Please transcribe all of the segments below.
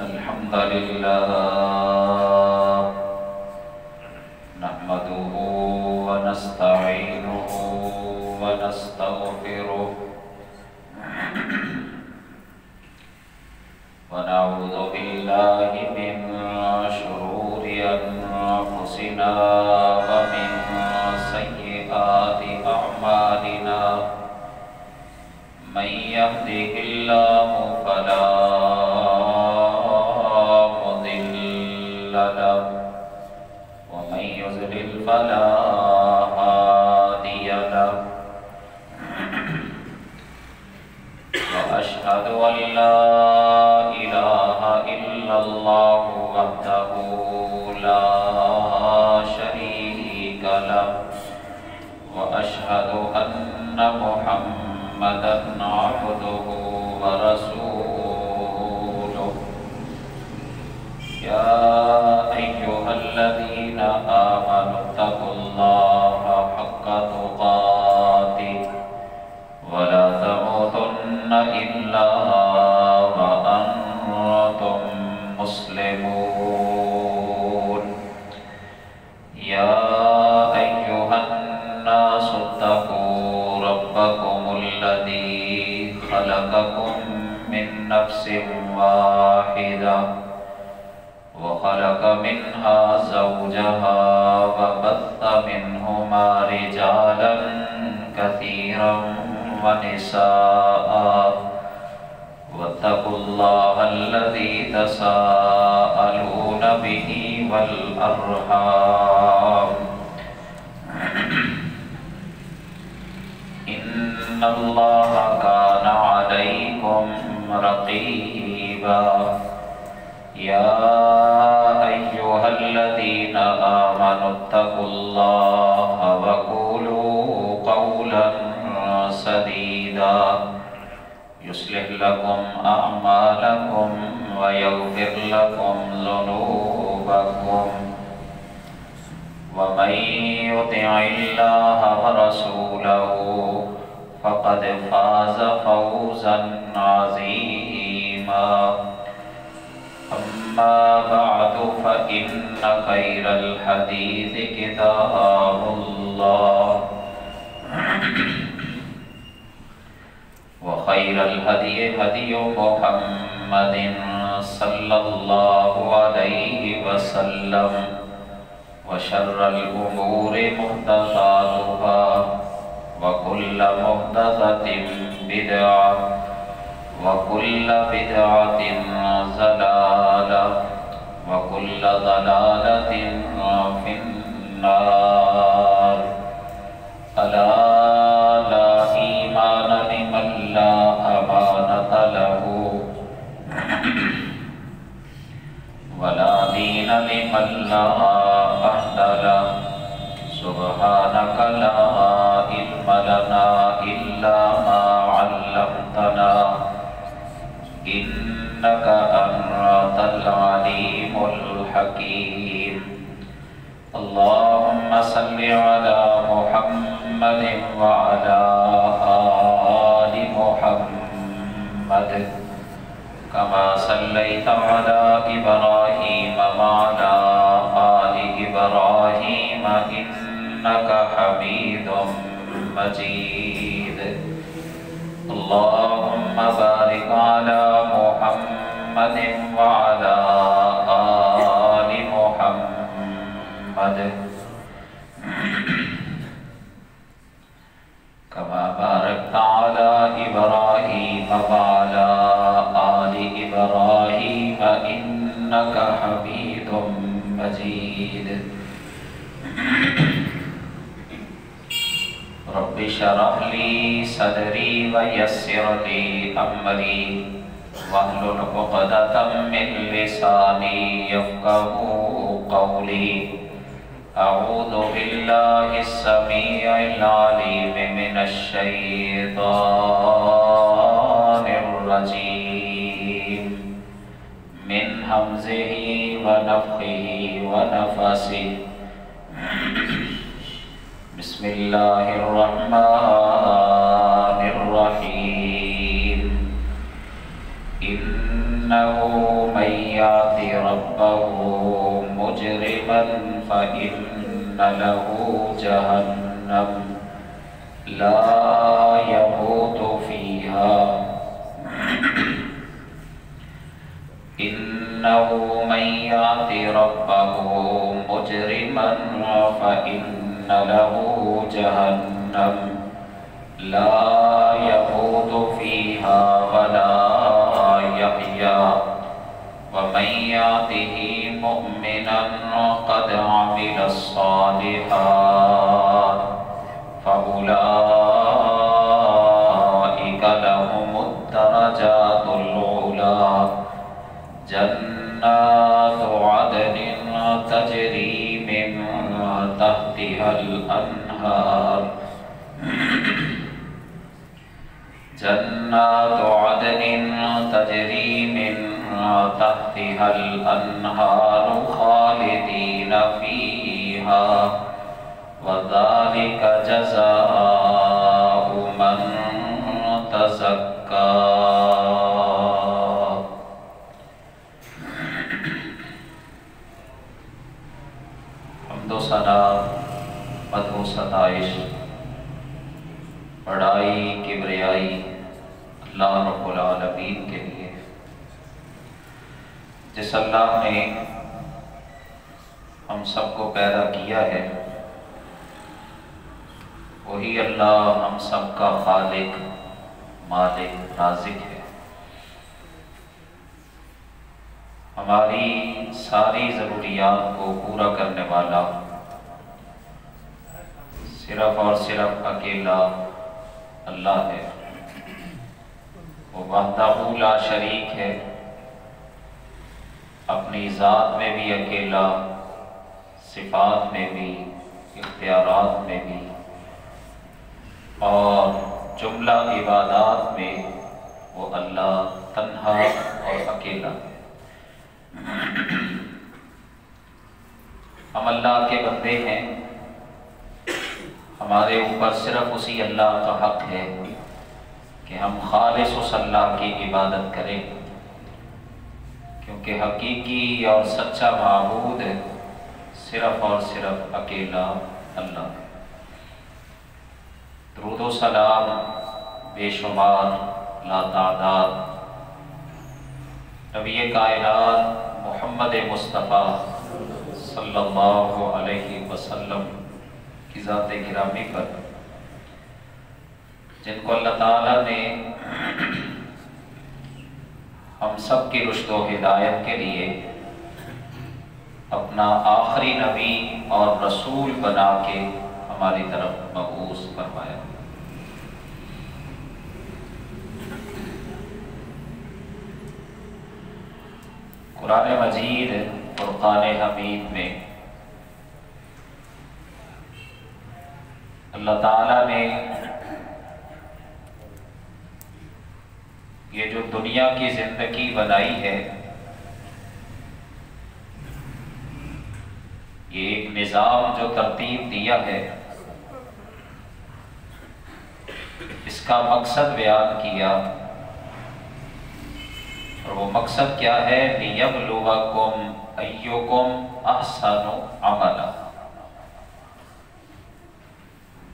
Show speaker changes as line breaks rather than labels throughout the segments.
الحمد لله نحمده ونستعينه ونستغفره ونعوذ بالله من شرور أنفسنا ومن سيئات أعمالنا من يهده الله فلا مضل له ومن يضلل فلا هادي له وأشهد أن لا إله إلا الله وحده لا شريك له وأشهد أن محمدًا عبده ورسوله يا أيها الذين آمنوا اتقوا الله حق تقاته ولا تموتن إلا وأنتم مسلمون يا أيها الناس اتقوا ربكم الذي خلقكم من نفس واحدة وخلق منها زوجها وبث منهما رجالا كثيرا ونساء واتقوا الله الذي تساءلون به والأرحام إن الله كان عليكم رقيبا يا أيها الذين آمنوا اتقوا الله وقولوا قولا سديدا يصلح لكم أعمالكم ويغفر لكم ذنوبكم ومن يطع الله ورسوله فقد فاز فوزا عظيما أما بعد فإن خير الحديث كتاب الله وخير الهدي هدي محمد صلى الله عليه وسلم وشر الأمور محدثاتها وكل محدثة بدعة وكل بدعة ضلالة وكل ضلالة في النار ألا لا إيمان لمن لا أمانة له ولا دين لمن لا عهد له سبحانك لا علم لنا إلا ما علمتنا إنك أنت العليم الحكيم اللهم صل على محمد وعلى آل محمد كما صليت على إبراهيم وعلى آل إبراهيم إنك حميد مجيد اللهم بارك على محمد وعلى آل محمد كما باركت على إبراهيم وعلى آل إبراهيم إنك حميد مجيد رب اشرح لي صدري ويسر لي أمري واحلل عقدة من لساني يفقهوا قولي أعوذ بالله السميع العليم من الشيطان الرجيم من همزه ونفخه ونفسه بسم الله الرحمن الرحيم إن إنه من يأت ربه مجرما فإن له جهنم لا يموت فيها إنه من يأت ربه مجرما فإن له جهنم لا يموت فيها ولا يحيا ومن يأته مؤمنا قد عمل الصالحات فأولئك لهم الدرجات العلى جنات عدن تجري من تحتها الأنهار جنات عدن تجري من تحتها الأنهار خالدين فيها وذلك جزاء من تزكى. حمد و ثنا، مدح و ستائش، بڑائی کبریائی اللہ رب العالمین کے لیے، جس اللہ نے ہم سب کو پیدا کیا ہے، وہی اللہ ہم سب کا خالق، مالک، رازق ہے۔ ہماری ساری ضروریات کو پورا کرنے والا صرف اور صرف اکیلا اللہ ہے۔ وہ وحدہ لا شریک ہے، اپنی ذات میں بھی اکیلا، صفات میں بھی، اختیارات میں بھی، اور جملہ عبادات میں وہ اللہ تنہا اور اکیلا۔ ہم اللہ کے بندے ہیں، ہمارے اوپر صرف اسی اللہ کا حق ہے کہ ہم خالص اس اللہ کی عبادت کریں، کیونکہ حقیقی اور سچا معبود صرف اور صرف اکیلا اللہ ہے۔ درود و سلام بے شمار لا تعداد نبی کائنات محمد مصطفیٰ صلی اللہ علیہ وسلم کی ذات گرامی پر، جن کو اللہ تعالیٰ نے ہم سب کی رشد و ہدایت کے لیے اپنا آخری نبی اور رسول بنا کے ہماری طرف مبعوث فرمایا۔ قرآن مجید فرقان حمید میں اللہ تعالیٰ نے یہ جو دنیا کی زندگی بنائی ہے، یہ ایک نظام جو ترتیب دیا ہے، اس کا مقصد بیان کیا، اور وہ مقصد کیا ہے؟ لِيَبْلُوَكُمْ أَيُّكُمْ أَحْسَنُ عَمَلًا۔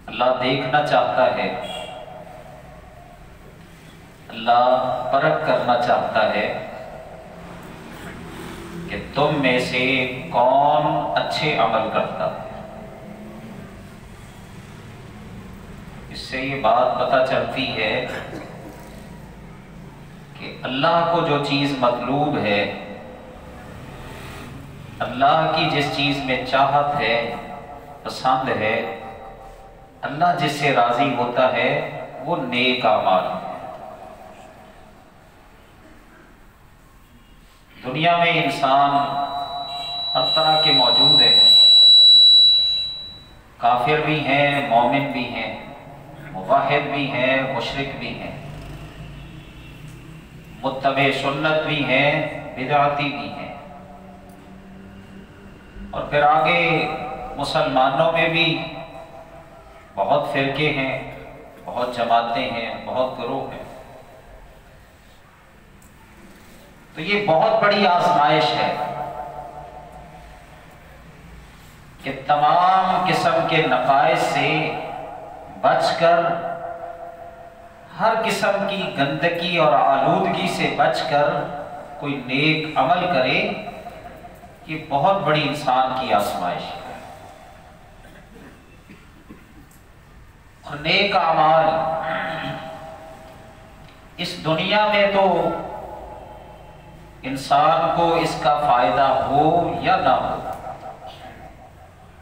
اللہ دیکھنا چاہتا ہے، اللہ پرکھ کرنا چاہتا ہے کہ تم میں سے کون اچھے عمل کرتا ہے۔ اس سے یہ بات پتہ چلتی ہے کہ اللہ کو جو چیز مطلوب ہے، اللہ کی جس چیز میں چاہت ہے، پسند ہے، اللہ جس سے راضی ہوتا ہے، وہ نیک اعمال ہے۔ دنیا میں انسان ہر طرح کے موجود ہیں، کافر بھی ہیں، مومن بھی ہیں، موحد بھی ہیں، مشرک بھی ہیں، متبع سنت بھی ہیں، بدعتی بھی ہیں، اور پھر آگے مسلمانوں میں بھی بہت فرقے ہیں، بہت جماعتیں ہیں، بہت گروہ ہیں۔ تو یہ بہت بڑی آزمائش ہے کہ تمام قسم کے نقائص سے بچ کر، ہر قسم کی گندگی اور آلودگی سے بچ کر کوئی نیک عمل کرے، یہ بہت بڑی انسان کی آزمائش ہے۔ اور نیک اعمال اس دنیا میں تو انسان کو اس کا فائدہ ہو یا نہ ہو،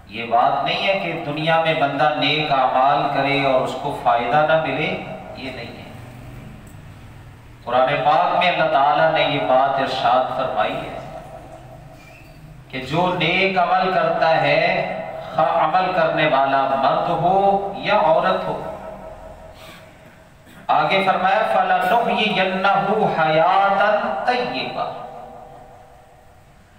یہ بات نہیں ہے کہ دنیا میں بندہ نیک اعمال کرے اور اس کو فائدہ نہ ملے، یہ نہیں ہے۔ قرآن پاک میں اللہ تعالیٰ نے یہ بات ارشاد فرمائی ہے کہ جو نیک عمل کرتا ہے، خواہ عمل کرنے والا مرد ہو یا عورت ہو، آگے فرمایا فَلَنُحْيِيَنَّهُ حَيَاةً طَيِّبَةً،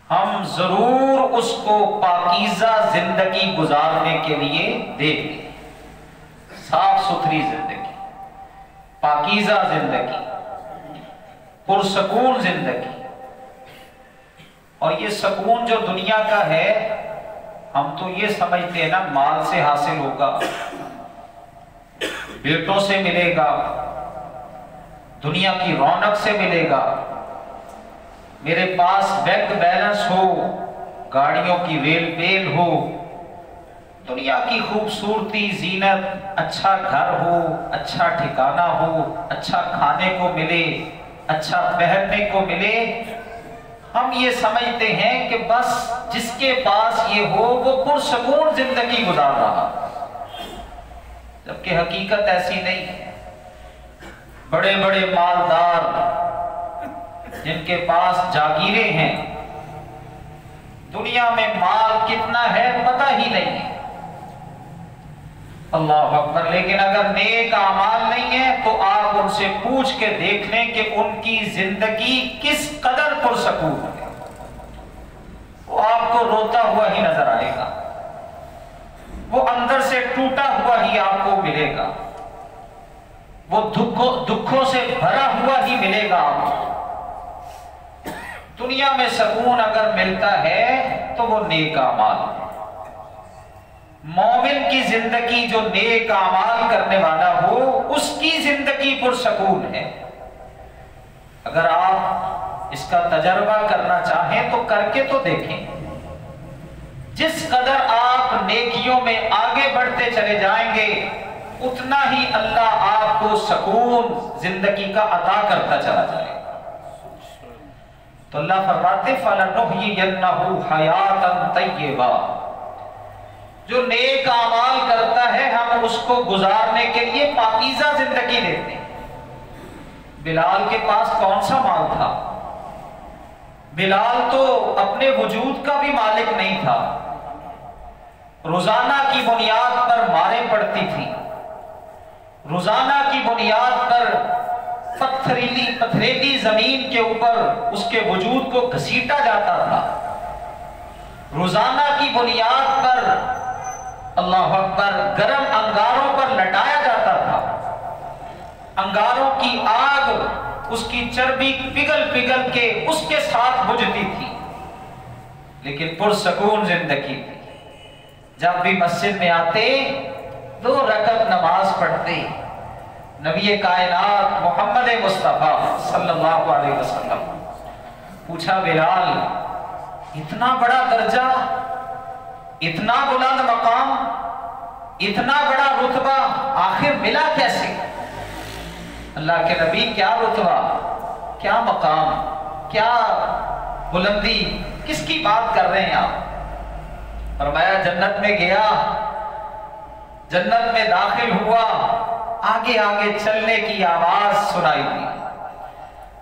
ہم ضرور اس کو پاکیزہ زندگی گزارنے کے لیے دیں گے، صاف ستھری زندگی، پاکیزہ زندگی، پرسکون زندگی۔ اور یہ سکون جو دنیا کا ہے، ہم تو یہ سمجھتے ہیں نا مال سے حاصل ہوگا، بیٹوں سے ملے گا، دنیا کی رونق سے ملے گا، میرے پاس بینک بیلنس ہو، گاڑیوں کی ریل پیل ہو، دنیا کی خوبصورتی، زینت، اچھا گھر ہو، اچھا ٹھکانہ ہو، اچھا کھانے کو ملے، اچھا پہننے کو ملے۔ ہم یہ سمجھتے ہیں کہ بس جس کے پاس یہ ہو وہ پرسکون زندگی گزار رہا، جبکہ حقیقت ایسی نہیں ہے۔ بڑے بڑے مالدار جن کے پاس جاگیریں ہیں، دنیا میں مال کتنا ہے پتہ ہی نہیں ہے، اللہ اکبر، لیکن اگر نیک اعمال نہیں ہے تو آپ ان سے پوچھ کے دیکھ لیں کہ ان کی زندگی کس قدر پرسکون ہے، وہ آپ کو روتا ہوا ہی نظر آئے گا، وہ اندر سے ٹوٹا ہوا ہی آپ کو ملے گا، وہ دکھوں سے بھرا ہوا ہی ملے گا آپ کو۔ دنیا میں سکون اگر ملتا ہے تو وہ نیک اعمال ہے۔ مومن کی زندگی جو نیک اعمال کرنے والا ہو، اس کی زندگی پرسکون ہے۔ اگر آپ اس کا تجربہ کرنا چاہیں تو کر کے تو دیکھیں، جس قدر آپ نیکیوں میں آگے بڑھتے چلے جائیں گے، اتنا ہی اللہ آپ کو سکون زندگی کا عطا کرتا چلا جائے گا۔ تو اللہ فرماتے فَلَنُحْيِيَنَّهُ حَيَاةً طَيِّبَةً، جو نیک اعمال کرتا ہے ہم اس کو گزارنے کے لیے پاکیزہ زندگی دیتے ہیں۔ بلال کے پاس کون سا مال تھا؟ بلال تو اپنے وجود کا بھی مالک نہیں تھا، روزانہ کی بنیاد پر ماریں پڑتی تھی، روزانہ کی بنیاد پر پتھریلی زمین کے اوپر اس کے وجود کو گھسیٹا جاتا تھا، روزانہ کی بنیاد پر اللہ اکبر گرم انگاروں پر لٹایا جاتا تھا، انگاروں کی آگ اس کی چربی پگھل پگھل کے اس کے ساتھ بجھتی تھی، لیکن پرسکون زندگی تھی۔ جب بھی مسجد میں آتے 2 رکعت نماز پڑھتے، نبی کائنات محمد مصطفیٰ صلی اللہ علیہ وسلم پوچھا بلال اتنا بڑا درجہ، اتنا بلند مقام، اتنا بڑا رتبہ آخر ملا کیسے؟ اللہ کے نبی کیا رتبہ، کیا مقام، کیا بلندی، کس کی بات کر رہے ہیں آپ؟ فرمایا جنت میں گیا، جنت میں داخل ہوا، آگے آگے چلنے کی آواز سنائی دی،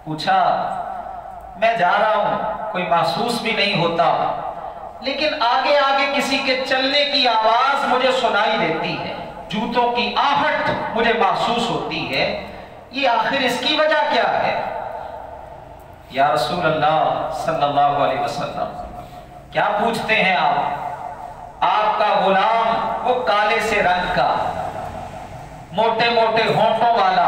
پوچھا میں جا رہا ہوں، کوئی محسوس بھی نہیں ہوتا، لیکن آگے آگے کسی کے چلنے کی آواز مجھے سنائی دیتی ہے، جوتوں کی آہٹ مجھے محسوس ہوتی ہے، یہ آخر اس کی وجہ کیا ہے؟ یا رسول اللہ صلی اللہ علیہ وسلم کیا پوچھتے ہیں آپ کا غلام وہ کالے سے رنگ کا، موٹے موٹے ہونٹوں والا،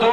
2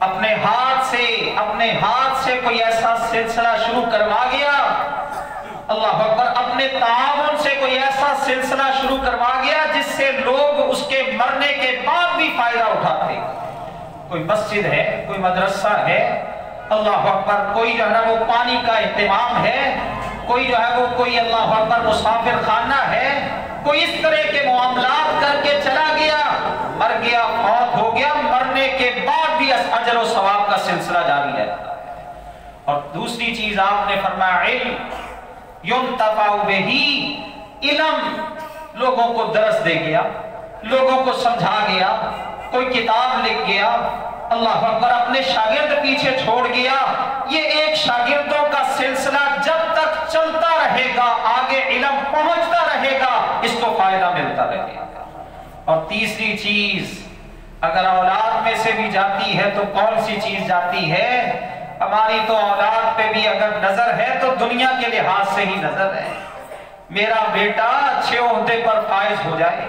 اپنے ہاتھ سے کوئی ایسا سلسلہ شروع کروا گیا، اللہ اکبر، اپنے تعاون سے کوئی ایسا سلسلہ شروع کروا گیا جس سے لوگ اس کے مرنے کے بعد بھی فائدہ اٹھاتے، کوئی مسجد ہے، کوئی مدرسہ ہے، اللہ اکبر، کوئی جو ہے نا وہ پانی کا اہتمام ہے، کوئی جو ہے وہ کوئی اللہ اکبر مسافر خانہ ہے، کوئی اس طرح کے معاملات کر کے چلا گیا، مر گیا، فوت ہو گیا، مرنے کے بعد بھی اجر و ثواب کا سلسلہ جاری رہتا ہے۔ اور دوسری چیز آپ نے فرمایا علم ينتفع بہ، علم لوگوں کو درس دے گیا، لوگوں کو سمجھا گیا، کوئی کتاب لکھ گیا، اللہ اکبر، اپنے شاگرد پیچھے چھوڑ گیا، یہ ایک شاگردوں کا سلسلہ جب تک چلتا رہے گا، آگے علم پہنچتا رہے گا، اس کو فائدہ ملتا رہے گا۔ اور تیسری چیز اگر اولاد میں سے بھی جاتی ہے تو کون سی چیز جاتی ہے؟ ہماری تو اولاد پہ بھی اگر نظر ہے تو دنیا کے لحاظ سے ہی نظر ہے، میرا بیٹا اچھے عہدے پر فائز ہو جائے،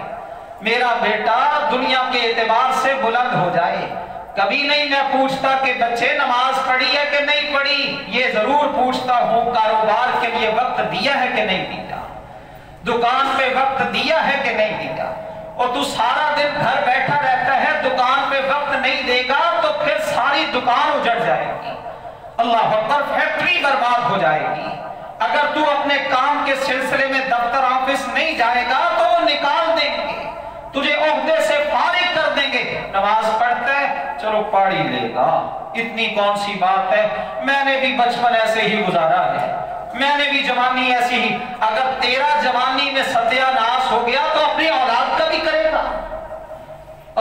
میرا بیٹا دنیا کے اعتبار سے بلند ہو جائے۔ کبھی نہیں میں پوچھتا کہ بچے نماز پڑھی ہے کہ نہیں پڑھی، یہ ضرور پوچھتا ہوں کاروبار کے لیے وقت دیا ہے کہ نہیں دیا، دکان پہ وقت دیا ہے کہ نہیں دیا۔ اور تو سارا دن گھر بیٹھا رہتا ہے، دکان پہ وقت نہیں دے گا تو پھر ساری دکان اجڑ جائے گی، اللہ اکبر، فیکٹری برباد ہو جائے گی۔ اگر تو اپنے کام کے سلسلے میں دفتر آفس نہیں جائے گا تو وہ نکال دیں گے، تجھے عہدے سے فارغ کر دیں گے۔ نماز پڑھتا ہے، چلو پڑھ ہی لے گا، اتنی کون سی بات ہے، میں نے بھی بچپن ایسے ہی گزارا ہے، میں نے بھی جوانی ایسی ہی۔ اگر تیرا جوانی میں ستیہ ناش ہو گیا تو اپنی اولاد کا بھی کرے گا،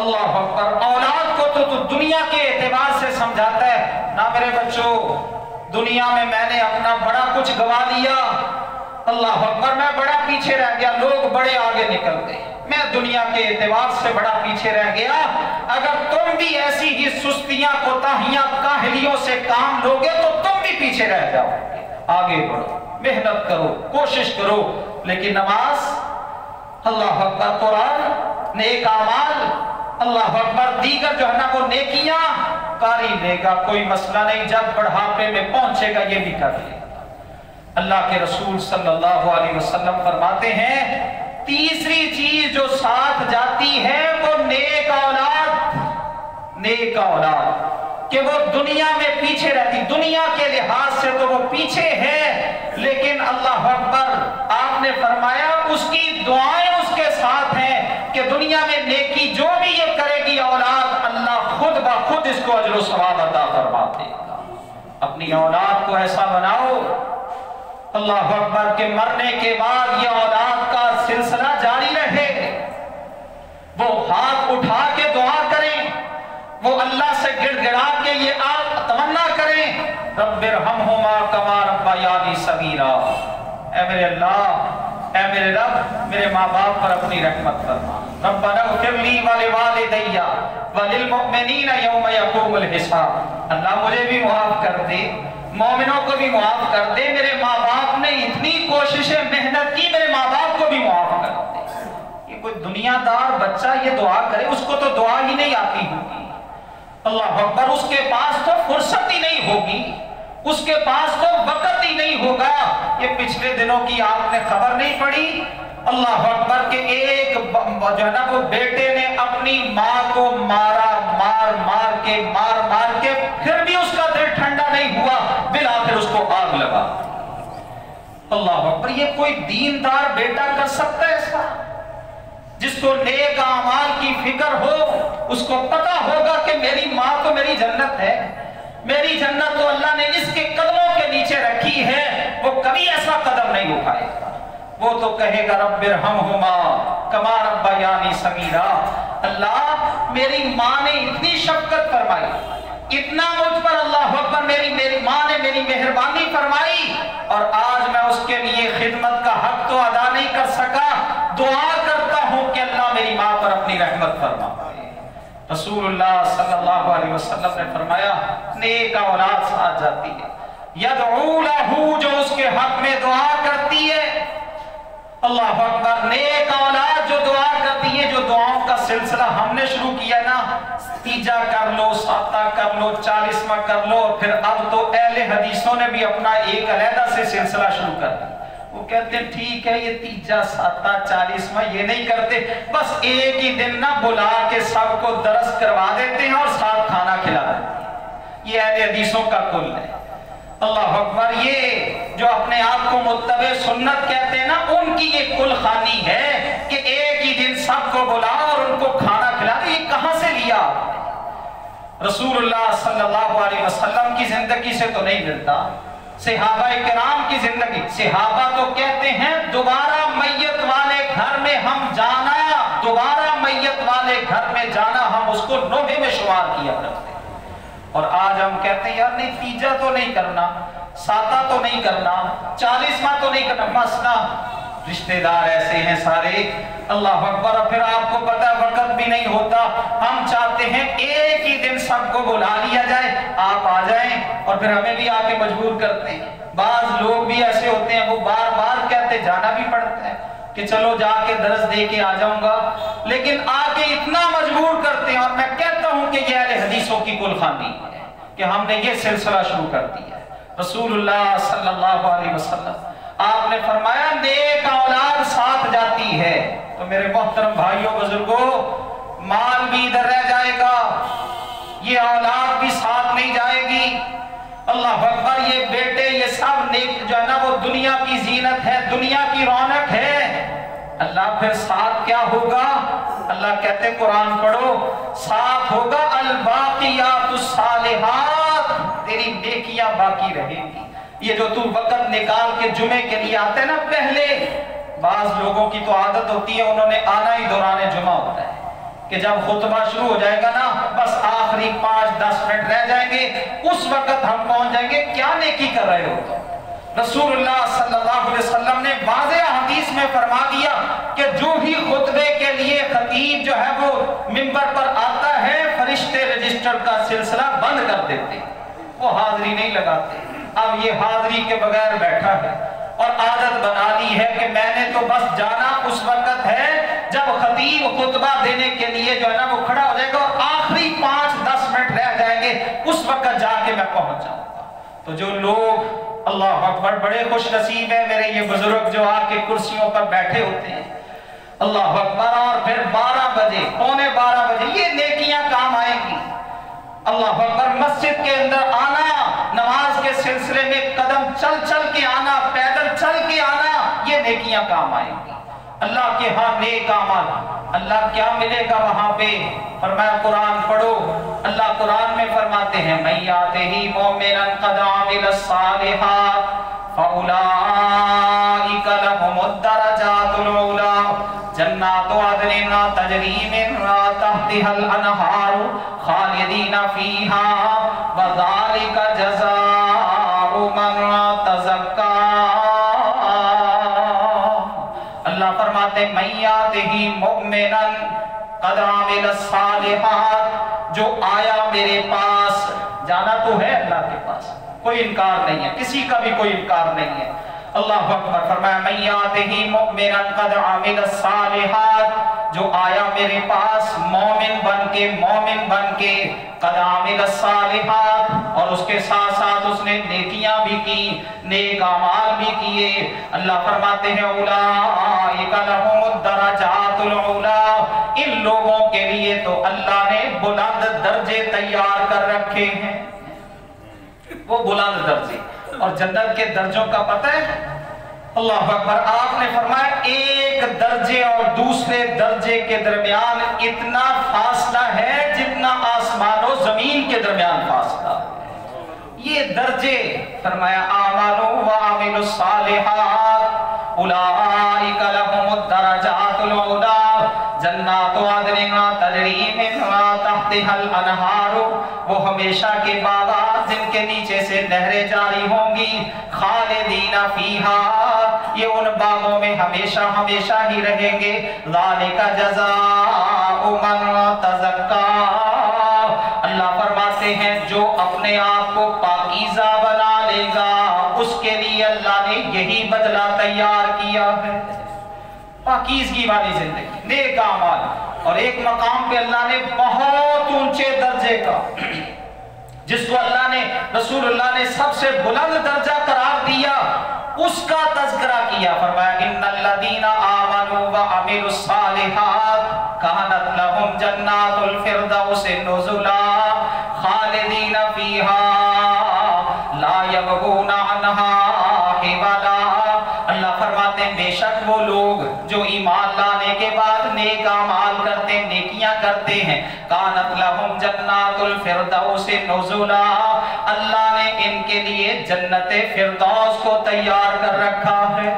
اللہ اکبر۔ اولاد کو تو دنیا کے اعتبار سے سمجھاتا ہے، نہ میرے بچوں، دنیا میں نے اپنا بڑا کچھ گوا دیا، اللہ اکبر، میں بڑا پیچھے رہ گیا، لوگ بڑے آگے نکل گئے، میں دنیا کے اعتبار سے بڑا پیچھے رہ گیا۔ اگر تم بھی ایسی ہی سستیاں، کوتاہیاں، کاہلیوں سے کام لوگے تو تم بھی پیچھے رہ جاؤ گے۔ آگے بڑھو، محنت کرو، کوشش کرو، لیکن نماز، اللہ اکبر، قرآن، نیک اعمال، اللہ اکبر، دیگر جو ہے نا وہ نیکیاں کر ہی لے گا، کوئی مسئلہ نہیں، جب بڑھاپے میں پہنچے گا یہ بھی کر لے گا۔ اللہ کے رسول صلی اللہ علیہ وسلم فرماتے ہیں تیسری چیز جو ساتھ جاتی ہے وہ نیک اولاد، نیک اولاد، کہ وہ دنیا میں پیچھے رہتی، دنیا کے لحاظ سے تو وہ پیچھے ہے، لیکن اللہ اکبر، آپ نے فرمایا اس کی دعائیں اس کے ساتھ ہیں کہ دنیا میں نیکی جو بھی یہ کرے گی اولاد، اللہ خود بخود اس کو اجر و ثواب عطا فرما دے گا۔ اپنی اولاد کو ایسا بناؤ، اللہ اکبر، کہ مرنے کے بعد یہ اولاد کا سلسلہ جاری رہے، وہ ہاتھ اٹھا کے دعا کریں، وہ اللہ سے گڑ گڑا کے یہ تمنا کریں، رب ارحمہما کما ربیانی صغیرا، اے میرے اللہ، اے میرے رب، میرے ماں باپ پر اپنی رحمت فرما، ربنا اغفر لی ولوالدی وللمؤمنین یوم یقوم الحساب، اللہ مجھے بھی معاف کر دے، مومنوں کو بھی معاف کر دے، میرے ماں باپ نے اتنی کوششیں محنت کی، میرے ماں باپ کو بھی معاف کر دے۔ یہ کوئی دنیا دار بچہ یہ دعا کرے، اس کو تو دعا ہی نہیں آتی ہوگی، اللہ اکبر، اس کے پاس تو فرصت ہی نہیں ہوگی، اس کے پاس تو وقت ہی نہیں ہوگا۔ یہ پچھلے دنوں کی آپ نے خبر نہیں پڑھی، اللہ اکبر، کہ ایک جو ہے نا وہ بیٹے نے اپنی ماں کو مارا، مار کے پھر بھی اس کا دل ٹھنڈا نہیں ہوا، بالآخر اس کو آگ لگا۔ اللہ اکبر، یہ کوئی دیندار بیٹا کر سکتا ہے ایسا؟ جس کو نیک اعمال کی فکر ہو، اس کو پتہ ہوگا کہ میری ماں تو میری جنت ہے، میری جنت تو اللہ نے اس کے قدموں کے نیچے رکھی ہے، وہ کبھی ایسا قدم نہیں اٹھائے گا، وہ تو کہے گا رب ارحمہما کما ربیانی صغیرا، اللہ میری ماں نے اتنی شفقت فرمائی، اتنا مجھ پر اللہ اکبر میری ماں نے میری مہربانی فرمائی، اور آج میں اس کے لیے خدمت کا حق تو ادا نہیں کر سکا، دعا کرتا ہوں کہ اللہ میری ماں پر اپنی رحمت فرما۔ رسول اللہ صلی اللہ علیہ وسلم نے فرمایا نیک اولاد ساتھ جاتی ہے، یدعو لہو، جو اس کے حق میں دعا کرتی ہے، اللہ اکبر، نیک اولاد جو دعا کرتی ہے، جو دعاؤں کا سلسلہ ہم نے شروع کیا نا، تیجا کر لو، ساتہ کر لو، 40واں کر لو، اور پھر اب تو اہل حدیثوں نے بھی اپنا ایک علیحدہ سے سلسلہ شروع کر دیا۔ وہ کہتے ہیں ٹھیک ہے یہ تیجا، ساتہ، 40واں یہ نہیں کرتے، بس ایک ہی دن نہ بلا کے سب کو درس کروا دیتے ہیں اور ساتھ کھانا کھلا دیتے ہیں۔ یہ اہل حدیثوں کا کل ہے۔ اللہ اکبر، یہ جو اپنے آپ کو متبع سنت کہتے ہیں نا، ان کی یہ کل خانی ہے کہ ایک ہی دن سب کو بلاؤ اور ان کو کھانا کھلا دو۔ یہ کہاں سے لیا آپ نے؟ رسول اللہ صلی اللہ علیہ وسلم کی زندگی سے تو نہیں ملتا، صحابہ کرام کی زندگی۔ صحابہ تو کہتے ہیں دوبارہ میت والے گھر میں ہم جانا، دوبارہ میت والے گھر میں جانا ہم اس کو نوحے میں شمار کیا کرتے ہیں۔ اور آج ہم کہتے ہیں یار نہیں تیجا تو نہیں کرنا، ساتہ تو نہیں کرنا، 40واں تو نہیں کرنا، مسنا رشتہ دار ایسے ہیں سارے۔ اللہ اکبر، پھر آپ کو پتہ وقت بھی نہیں ہوتا، ہم چاہتے ہیں ایک ہی دن سب کو بلا لیا جائے، آپ آ جائیں، اور پھر ہمیں بھی آ کے مجبور کرتے ہیں۔ بعض لوگ بھی ایسے ہوتے ہیں وہ بار بار کہتے جانا بھی پڑتا ہے کہ چلو جا کے درس دے کے آ جاؤں گا، لیکن آ کے اتنا مجبور کرتے ہیں۔ اور میں کہتا ہوں کہ یہ اہل حدیثوں کی کل خانی ہے کہ ہم نے یہ سلسلہ شروع کر دیا ہے۔ رسول اللہ صلی اللہ علیہ وسلم آپ نے فرمایا نیک اولاد ساتھ جاتی ہے۔ تو میرے محترم بھائیوں بزرگوں، مال بھی ادھر رہ جائے گا، یہ اولاد بھی ساتھ نہیں جائے گی۔ اللہ اکبر، یہ بیٹے یہ سب نیک جو ہے نا وہ دنیا کی زینت ہے، دنیا کی رونق ہے۔ اللہ پھر ساتھ کیا ہوگا؟ اللہ کہتے قرآن پڑھو، ساتھ ہوگا الباقیات الصالحات، تیری نیکیاں باقی رہیں گی۔ یہ جو تو وقت نکال کے جمعے کے لیے آتے ہیں نا، پہلے بعض لوگوں کی تو عادت ہوتی ہے انہوں نے آنا ہی دوران جمعہ ہوتا ہے کہ جب خطبہ شروع ہو جائے گا نا بس آخری 5-10 منٹ رہ جائیں گے، اس وقت ہم پہنچ جائیں گے کیا نیکی کر رہے ہو تو۔ رسول اللہ صلی اللہ علیہ وسلم نے واضح حدیث میں فرما دیا کہ جو ہی خطبے کے لیے خطیب جو ہے وہ منبر پر آتا ہے، فرشتے رجسٹر کا سلسلہ بند کر دیتے، وہ حاضری نہیں لگاتے۔ اب یہ حاضری کے بغیر بیٹھا ہے اور عادت بنا لی ہے کہ میں نے تو بس جانا اس وقت ہے جب خطیب خطبہ دینے کے لیے جو ہے نا وہ کھڑا ہو جائے گا اور آخری 5-10 منٹ رہ جائیں گے، اس وقت جا کے میں پہنچ جاؤں گا۔ تو جو لوگ اللہ اکبر بڑے خوش نصیب ہیں میرے یہ بزرگ جو آ کے کرسیوں پر بیٹھے ہوتے ہیں، اللہ اکبر، اور پھر 12 بجے 11:45 بجے یہ نیکیاں کام آئیں گی۔ اللہ اکبر، مسجد کے اندر آنا، نماز کے سلسلے میں قدم چل چل کے آنا، پیدل چل کے آنا، یہ نیکیاں کام آئیں گی۔ اللہ کے ہاں نیک اعمال، اللہ کیا ملے گا وہاں پہ؟ فرمایا قرآن پڑھو، اللہ قرآن میں فرماتے ہیں مَن یَأْتِهِ مُؤْمِنًا قَدْ عَمِلَ الصَّالِحَاتِ فَأُولَٰئِکَ لَهُمُ الدَّرَجَاتُ الْعُلَىٰ جنات عدن تجری من تحتها الانہار خالدین فیہا وذالک جزاء من تزکا۔ اللہ فرماتے من یاتہ مؤمنا قد عمل الصالحات، جو آیا میرے پاس، جانا تو ہے اللہ کے پاس، کوئی انکار نہیں ہے، کسی کا بھی کوئی انکار نہیں ہے۔ اللہ اکبر، فرمایا من یاتہ مؤمنا قد عمل الصالحات، جو آیا میرے پاس مومن بن کے قد عمل الصالحات، اور اس کے ساتھ ساتھ اس نے نیکیاں بھی کی، نیک اعمال بھی کیے۔ اللہ فرماتے ہیں اولئک لہم الدرجات العلی، ان لوگوں کے لیے تو اللہ نے بلند درجے تیار کر رکھے ہیں، وہ بلند درجے۔ اور جنت کے درجوں کا پتہ ہے؟ اللہ اکبر، آپ نے فرمایا ایک درجے اور دوسرے درجے کے درمیان اتنا فاصلہ ہے جتنا آسمان و زمین کے درمیان فاصلہ ہے۔ یہ درجے فرمایا آمنوا وعملوا الصالحات اولئک لهم الدرجات العلی جنات عدن تجری من تحتها الانہار، وہ ہمیشہ کے باغات جن کے نیچے سے نہریں جاری ہوں گی، خالدین فیہا، یہ ان باغوں میں ہمیشہ ہمیشہ ہی رہیں گے، ذالک جزاء من تزکا۔ اللہ فرماتے ہیں جو اپنے آپ کو پاکیزہ بنا لے گا اس کے لیے اللہ نے یہی بدلہ تیار کیا ہے، پاکیزگی والی زندگی، نیک اعمال۔ اور ایک مقام پہ اللہ نے بہت اونچے درجے کا، جس کو اللہ نے رسول اللہ نے سب سے بلند درجہ قرار دیا، اس کا تذکرہ کیا. فرمایا ان الذین آمنوا وعملوا الصالحات کانت لهم جنات الفردوس نزلا خالدین فیہا لا یبغون عنہا حولا. اللہ فرماتے ہیں بے شک وہ لوگ جو ایمان لانے کے بعد نیک اعمال کرتے ہیں، نیکیاں کرتے ہیں، کانت لہم جنات الفردوس نزلا، اللہ نے ان کے لیے جنت فردوس کو تیار کر رکھا ہے.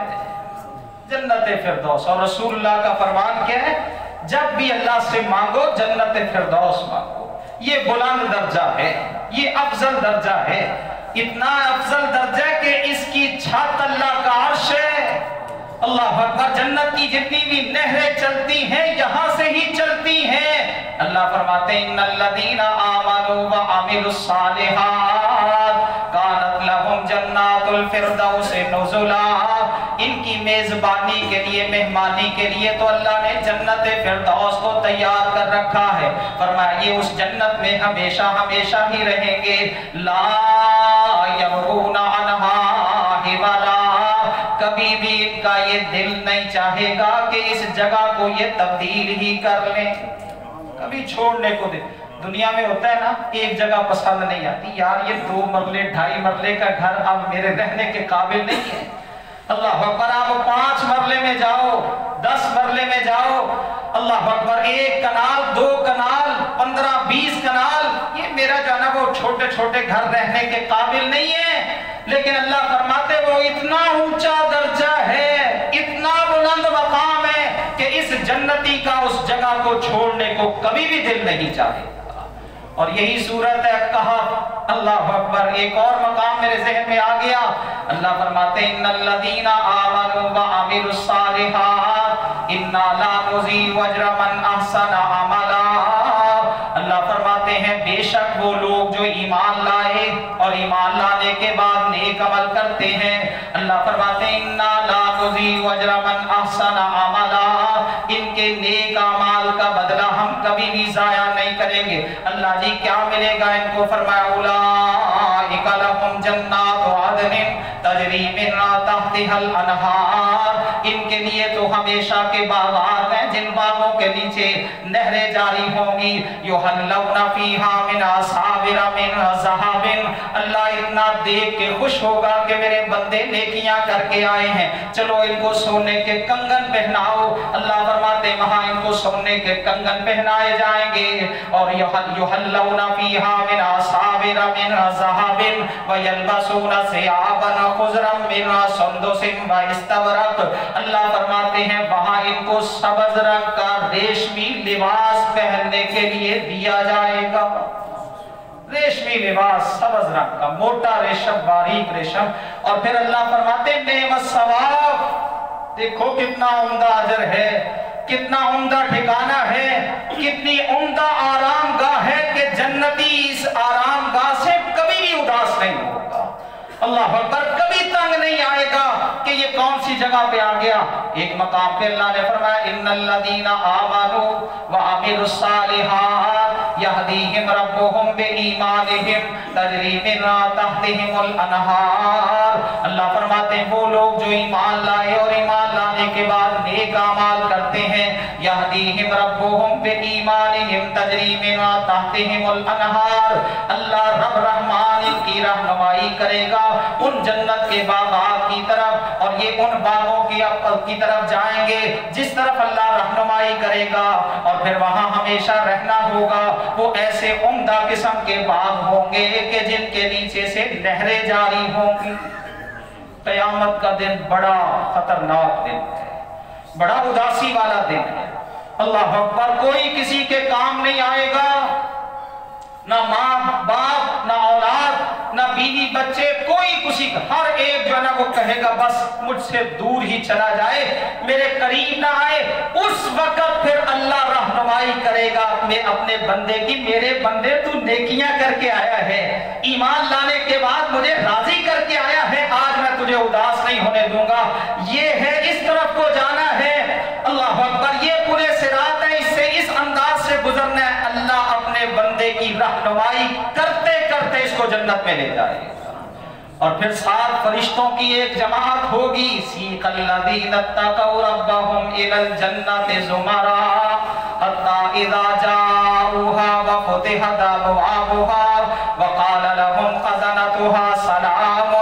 جنت فردوس. اور رسول اللہ کا فرمان کیا ہے؟ جب بھی اللہ سے مانگو جنت فردوس مانگو. یہ بلند درجہ ہے، یہ افضل درجہ ہے، اتنا افضل درجہ کہ اس کی چھت اللہ کا عرش ہے. اللہ اکبر. جنت کی جتنی بھی نہریں چلتی ہیں یہاں سے ہی چلتی ہیں. اللہ فرماتے ہیں ان الذین آمنوا وعملوا الصالحات کانت لہم جنات الفردوس نزلا. ان کی میزبانی کے لیے، مہمانی کے لیے تو اللہ نے جنت فردوس کو تیار کر رکھا ہے. فرمایا یہ اس جنت میں ہمیشہ ہمیشہ ہی رہیں گے. لا یبغون عنہا حولا، کبھی بھی ان کا یہ دل نہیں چاہے گا کہ اس جگہ کو یہ تبدیل ہی کر لیں، کبھی چھوڑنے کو دے. دنیا میں ہوتا ہے نا، ایک جگہ پسند نہیں آتی، یار یہ 2 مرلے 2.5 مرلے کا گھر اب میرے رہنے کے قابل نہیں ہے. اللہ اکبر. آپ 5 مرلے میں جاؤ، 10 مرلے میں جاؤ، اللہ اکبر، 1 کنال 2 کنال 15 20 کنال، یہ میرا جو ہے نا وہ چھوٹے چھوٹے گھر رہنے کے قابل نہیں ہے. لیکن اللہ فرماتے وہ اتنا اونچا درجہ ہے، اتنا بلند مقام ہے کہ اس جنتی کا اس جگہ کو چھوڑنے کو کبھی بھی دل نہیں چاہے. اور یہی صورت ہے کہف. اللہ اکبر. ایک اور مقام میرے ذہن میں آ گیا. اللہ فرماتے ہیں ان الذین آمنوا وعملوا الصالحات انا لا نضیع اجر من احسن عملا. اللہ فرماتے ہیں بے شک وہ لوگ جو ایمان لائے اور ایمان لانے کے بعد نیک عمل کرتے ہیں، اللہ فرماتے ہیں انا لا نضیع اجر من احسن عملا، ان کے نیک اعمال کا بدلہ ہم کبھی بھی ضائع نہیں کریں گے. اللہ جی کیا ملے گا ان کو؟ فرمایا اولئک لہم جنات عدن تجری من تحتها الانہار، ان کے لیے تو ہمیشہ کے باغات ہیں جن باغوں کے نیچے نہریں جاری ہوں گی. یحلون فیہا من اساور من ذہب، اللہ اتنا دیکھ کے خوش ہوگا کہ میرے بندے نیکیاں کر کے آئے ہیں، چلو ان کو سونے کے کنگن پہناؤ. اللہ فرماتے وہاں ان کو سونے کے کنگن پہنائے جائیں گے. اور یحلون فیہا من اساور من ذہب ویلبسون ثیابا خضرا من سندس واستبرق، اللہ فرماتے ہیں وہاں ان کو سبز رنگ کا ریشمی لباس پہننے کے لیے دیا جائے گا. ریشمی لباس سبز رنگ کا، موٹا ریشم، باریک ریشم. اور پھر اللہ فرماتے ہیں نعم الثواب، دیکھو کتنا عمدہ اجر ہے، کتنا عمدہ ٹھکانہ ہے، کتنی عمدہ آرام گاہ ہے کہ جنتی اس آرام گاہ سے کبھی بھی اداس نہیں ہوگا. اللہ اکبر. کبھی تنگ نہیں آئے گا کہ یہ کون سی جگہ پہ آ گیا. ایک مقام پہ اللہ نے فرمایا ان الذین آمنوا وعملوا الصالحات یہدیہم ربہم بایمانہم تجری من تحتہم الانہار. اللہ فرماتے ہیں وہ لوگ جو ایمان لائے اور ایمان لانے کے بعد نیک اعمال کرتے ہیں، یہدیہم ربہم بایمانہم تجری من تحتہم الانہار، اللہ رب رحمان ان کی رہنمائی کرے گا ان جنت کے باغات کی طرف، اور یہ ان باغوں کی طرف جائیں گے جس طرف اللہ رہنمائی کرے گا. اور پھر وہاں ہمیشہ رہنا ہوگا. وہ ایسے عمدہ قسم کے باغ ہوں گے کہ جن کے نیچے سے نہریں جاری ہوں گی. قیامت کا دن بڑا خطرناک دن ہے، بڑا اداسی والا دن ہے. اللہ اکبر. کوئی کسی کے کام نہیں آئے گا، نہ ماں باپ، نہ اولاد، نہ بیوی بچے، کوئی کسی کا، ہر ایک جو ہے نا وہ کہے گا بس مجھ سے دور ہی چلا جائے، میرے قریب نہ آئے. اس وقت پھر اللہ رہنمائی کرے گا میں اپنے بندے کی، میرے بندے تو نیکیاں کر کے آیا ہے، ایمان لانے کے بعد مجھے راضی کر کے آیا ہے، آج میں تجھے اداس نہیں ہونے دوں گا. یہ ہے، اس طرف کو جانا ہے. اللہ اکبر. یہ پورے صراط ہے، اس سے اس کی رہنمائی کرتے کرتے اس کو جنت میں لے جائے گا۔ اور پھر 7 فرشتوں کی ایک جماعت ہوگی، سیق الذین اتقوا ربهم الی الجنۃ زمرا حتی اذا جاؤوها وفتحت ابوابها وقال لهم خزنتها سلام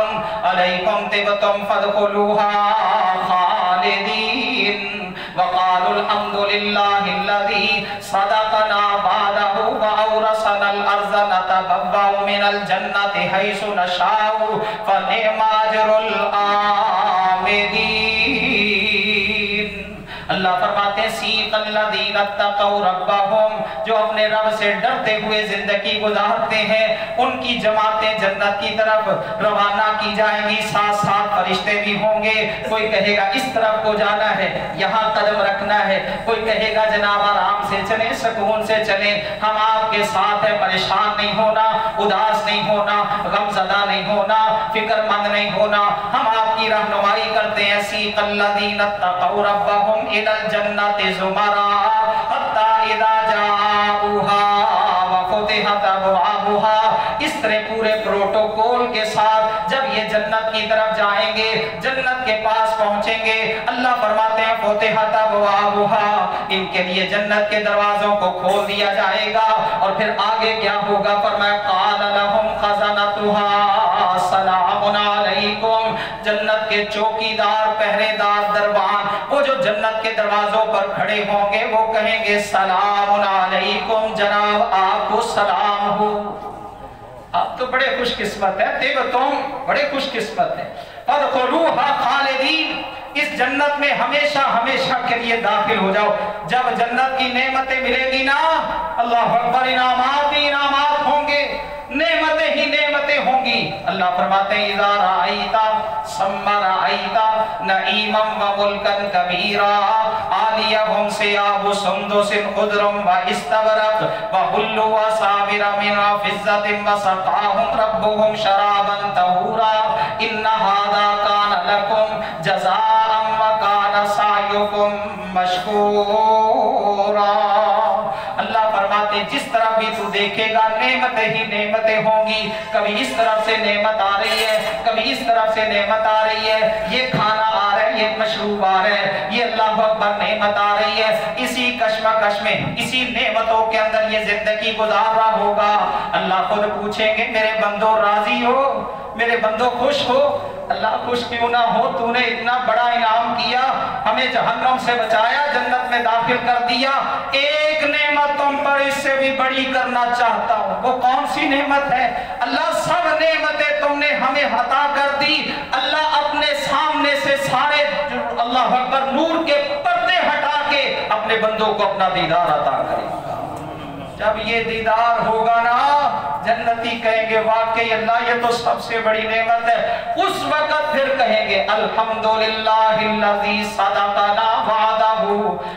علیکم طبتم فادخلوها خالدین وقالوا الحمد للہ الذی صدقنا وعدہ وأورثنا الأرض نتبوأ من الجنة حيث نشاء فنعم أجر العاملین۔ اللہ فرماتے ہیں سیق الذین اتقوا ربهم، جو اپنے رب سے ڈرتے ہوئے زندگی گزارتے ہیں، ان کی جماعتیں جنت کی طرف روانہ کی جائیں گی۔ 7 فرشتے بھی ہوں گے، کوئی کہے گا اس طرف کو جانا ہے، یہاں قدم رکھنا ہے، کوئی کہے گا جناب آرام سے چلیں، سکون سے چلیں، ہم آپ کے ساتھ ہیں، پریشان نہیں ہونا، اداس نہیں ہونا، غم زدہ نہیں ہونا، فکر مند نہیں ہونا، ہم آپ کی رہنمائی کرتے ہیں۔ سیق الذین اتقوا ربهم الی الجنۃ زمرا حتی اذا جاؤوها وفتحت ابوابها، اس طرح پورے پروٹوکول کے ساتھ جب یہ جنت کی طرف جائیں گے، جنت کے پاس پہنچیں گے، اللہ فرماتے ہیں فتحت ابوابها، ان کے لیے جنت کے دروازوں کو کھول دیا جائے گا۔ اور پھر آگے کیا ہوگا؟ فرمایا قال لهم خزنتها سلام علیکم، جنت کے چوکیدار پہرے دار دربان وہ جو جنت کے دروازوں پر کھڑے ہوں گے وہ کہیں گے سلام علیکم، جناب آپ کو سلام ہو، آپ تو بڑے خوش قسمت ہیں، دیکھو تم بڑے خوش قسمت ہیں۔ فادخلوها خالدین، اس جنت میں ہمیشہ ہمیشہ کے لیے داخل ہو جاؤ۔ جب جنت کی نعمتیں ملے گی نا، اللہ اکبر، انعامات ہی انعامات ہوں گے، نعمتیں ہی نعمتیں ہوں گی۔ اللہ فرماتے ہیں اذا رأیت ثم رأیت نعیما وملکا کبیرا عالیہم ثیاب سندس خضر واستبرق وحلوا اساور من فضة وسقاہم ربهم شرابا طہورا ان ھذا کان لکم جزاء وکان سعیکم مشکورا۔ اللہ فرماتے جس طرح بھی تو دیکھے گا نعمتیں ہی نعمتیں ہوں گی، کبھی اس طرف سے نعمت آ رہی ہے، کبھی اس طرف سے نعمت آ رہی ہے، یہ کھانا آ رہا ہے، یہ مشروب آ رہا ہے، یہ اللہ اکبر نعمت آ رہی ہے، اسی کشمکش میں، اسی نعمتوں کے اندر یہ زندگی گزار رہا ہوگا۔ اللہ خود پوچھیں گے میرے بندو راضی ہو، میرے بندو خوش ہو؟ اللہ خوش کیوں نہ ہو، تو نے اتنا بڑا انعام کیا، ہمیں جہنم سے بچایا، جنت میں داخل کر دیا، ایک نعمت تم پر اس سے بھی بڑی کرنا چاہتا ہوں، وہ کون سی نعمت ہے؟ اللہ سب نعمتیں تم نے ہمیں عطا کر دی، اللہ اپنے سامنے سے سارے اللہ اکبر نور کے پردے ہٹا کے اپنے بندوں کو اپنا دیدار عطا کرے گا۔ جب یہ دیدار ہوگا نا، جنتی کہیں گے واقعی اللہ یہ تو سب سے بڑی نعمت ہے، اس وقت پھر کہیں گے الحمدللہ الذی صدقنا وعدہ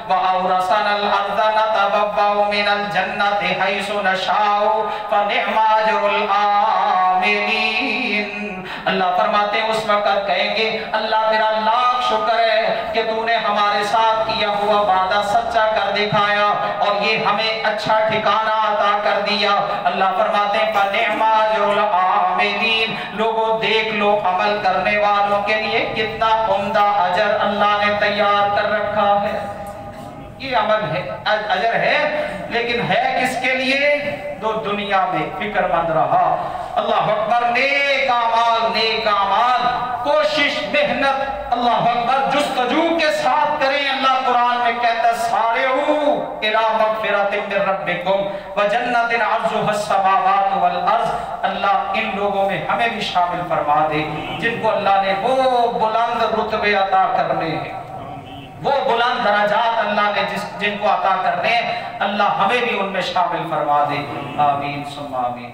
وأورثنا الأرض نتبوأ من الجنة حيث نشاء فنعم أجر العاملین۔ اللہ فرماتے ہیں اس وقت کہیں گے اللہ تیرا لاکھ شکر ہے کہ تو نے ہمارے ساتھ کیا ہوا وعدہ سچا کر دکھایا اور یہ ہمیں اچھا ٹھکانہ عطا کر دیا۔ اللہ فرماتے ہیں فَنِعْمَ أَجْرُ الْعَامِلِينَ، لوگوں دیکھ لو عمل کرنے والوں کے لیے کتنا عمدہ اجر اللہ نے تیار کر رکھا ہے۔ یہ عمل ہے، اجر ہے، لیکن ہے کس کے لیے؟ دو دنیا میں فکر مند رہا، اللہ اکبر، نیک اعمال، کوشش، محنت، اللہ اکبر، جستجو کے ساتھ کریں۔ اللہ قرآن میں کہتا ہے سارعوا الی مغفرۃ من ربکم وجنۃ عرضها السماوات والارض۔ اللہ ان لوگوں میں ہمیں بھی شامل فرما دے جن کو اللہ نے وہ بلند رتبے عطا کرنے ہیں، وہ بلند درجات اللہ نے جن کو عطا کرنے ہیں، اللہ ہمیں بھی ان میں شامل فرما دے۔ آمین ثم آمین۔